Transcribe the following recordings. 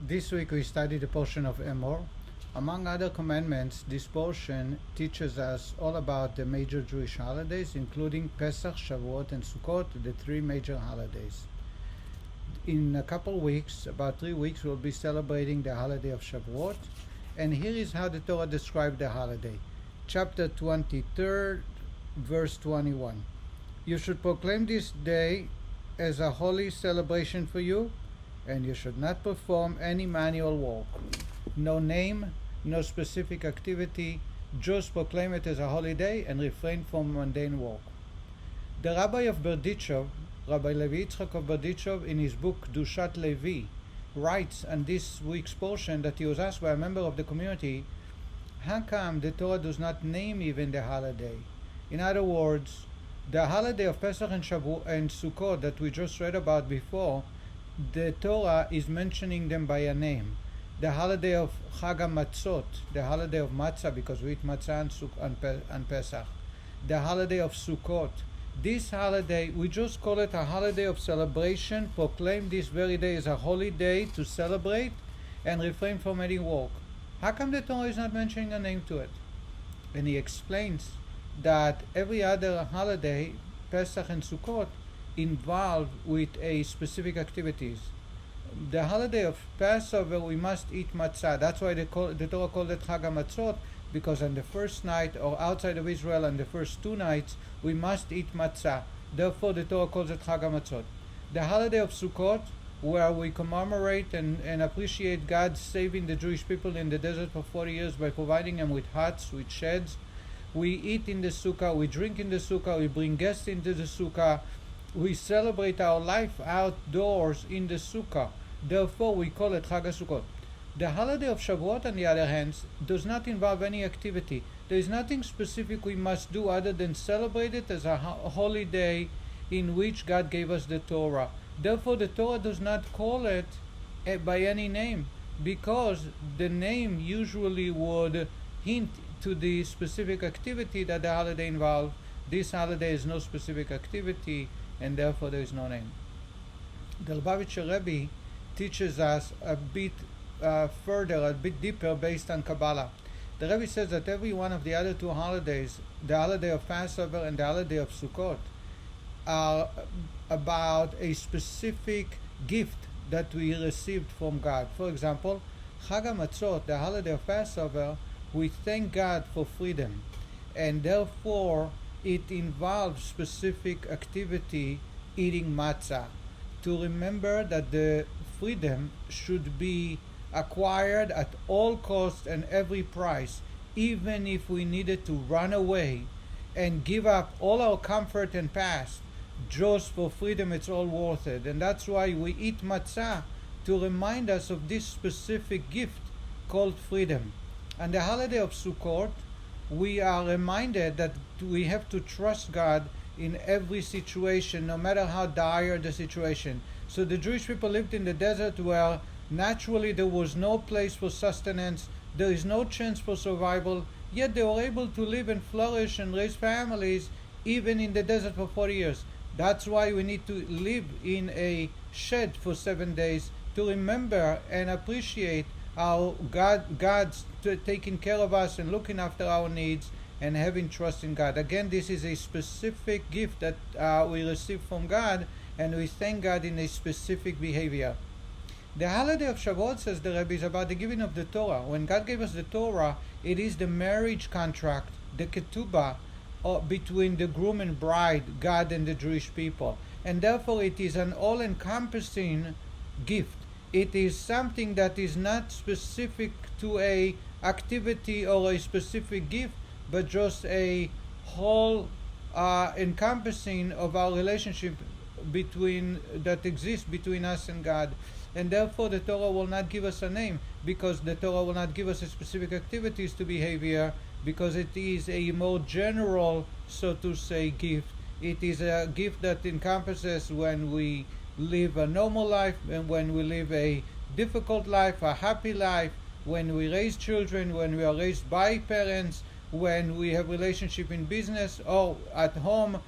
This week we studied a portion of Emor. Among other commandments, this portion teaches us all about the major Jewish holidays, including Pesach, Shavuot, and Sukkot, the three major holidays. In a couple weeks, about 3 weeks, we'll be celebrating the holiday of Shavuot. And here is how the Torah described the holiday. Chapter 23, verse 21. You should proclaim this day as a holy celebration for you, and you should not perform any manual work. No name, no specific activity, just proclaim it as a holy day and refrain from mundane work. The Rabbi of Berdichov, Rabbi Levi Yitzchak of Berdichov, in his book Dushat Levi, writes on this week's portion that he was asked by a member of the community, how come the Torah does not name even the holiday? In other words, the holiday of Pesach and Shavuot and Sukkot that we just read about before, the Torah is mentioning them by a name. The holiday of Chag HaMatzot, the holiday of matzah, because we eat matzah on Pesach. The holiday of Sukkot. This holiday, we just call it a holiday of celebration, proclaim this very day as a holy day to celebrate and refrain from any work. How come the Torah is not mentioning a name to it? And he explains that every other holiday, Pesach and Sukkot, involved with a specific activities. The holiday of Passover, we must eat matzah. That's why the Torah called it Chag HaMatzot, because on the first night, or outside of Israel on the first 2 nights, we must eat matzah. Therefore, the Torah calls it Chag HaMatzot. The holiday of Sukkot, where we commemorate and appreciate God saving the Jewish people in the desert for 40 years by providing them with huts, with sheds. We eat in the sukkah, we drink in the sukkah, we bring guests into the sukkah, we celebrate our life outdoors in the sukkah. Therefore, we call it Chag HaSukkot. The holiday of Shavuot, on the other hand, does not involve any activity. There is nothing specific we must do other than celebrate it as a holy day in which God gave us the Torah. Therefore, the Torah does not call it by any name, because the name usually would hint to the specific activity that the holiday involves. This holiday is no specific activity, and therefore there is no name. The Lubavitch Rebbe teaches us a bit further, a bit deeper, based on Kabbalah. The Rebbe says that every one of the other 2 holidays, the holiday of Passover and the holiday of Sukkot, are about a specific gift that we received from God. For example, Chag HaMatzot, the holiday of Passover, we thank God for freedom, and therefore it involves specific activity, eating matzah, to remember that the freedom should be acquired at all costs and every price, even if we needed to run away and give up all our comfort and past just for freedom. It's all worth it. And that's why we eat matzah, to remind us of this specific gift called freedom. On the holiday of Sukkot, we are reminded that we have to trust God in every situation, no matter how dire the situation. So the Jewish people lived in the desert where naturally there was no place for sustenance, there is no chance for survival, yet they were able to live and flourish and raise families even in the desert for 40 years. That's why we need to live in a shed for 7 days to remember and appreciate how God's taking care of us and looking after our needs and having trust in God. Again, this is a specific gift that we receive from God, and we thank God in a specific behavior. The holiday of Shavuot, says the Rebbe, is about the giving of the Torah. When God gave us the Torah, it is the marriage contract, the ketubah, between the groom and bride, God and the Jewish people. And therefore it is an all-encompassing gift. It is something that is not specific to a activity or a specific gift, but just a whole encompassing of our relationship that exists between us and God. And therefore the Torah will not give us a name, because the Torah will not give us a specific activities to behave here, because it is a more general, so to say, gift. It is a gift that encompasses when we live a normal life and when we live a difficult life, a happy life, when we raise children, when we are raised by parents, when we have relationship in business or at home.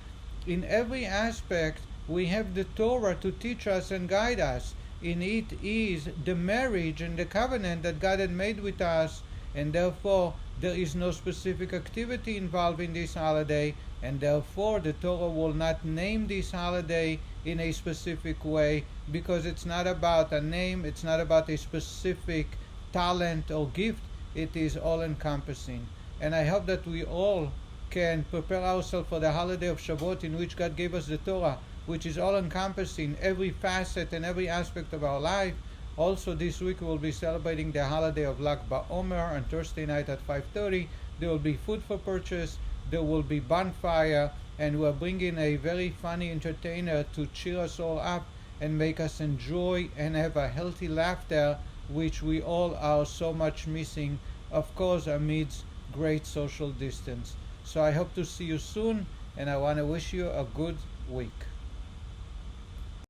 In every aspect, we have the Torah to teach us and guide us. in it is the marriage and the covenant that God had made with us, and therefore there is no specific activity involved in this holiday, and therefore the Torah will not name this holiday in a specific way, because it's not about a name, it's not about a specific talent or gift, it is all-encompassing. And I hope that we all can prepare ourselves for the holiday of Shavuot, in which God gave us the Torah, which is all-encompassing, every facet and every aspect of our life. Also this week we will be celebrating the holiday of Lag BaOmer on Thursday night at 5:30. There will be food for purchase, there will be bonfire, and we are bringing a very funny entertainer to cheer us all up and make us enjoy and have a healthy laughter, which we all are so much missing, of course amidst great social distance. So I hope to see you soon, and I want to wish you a good week.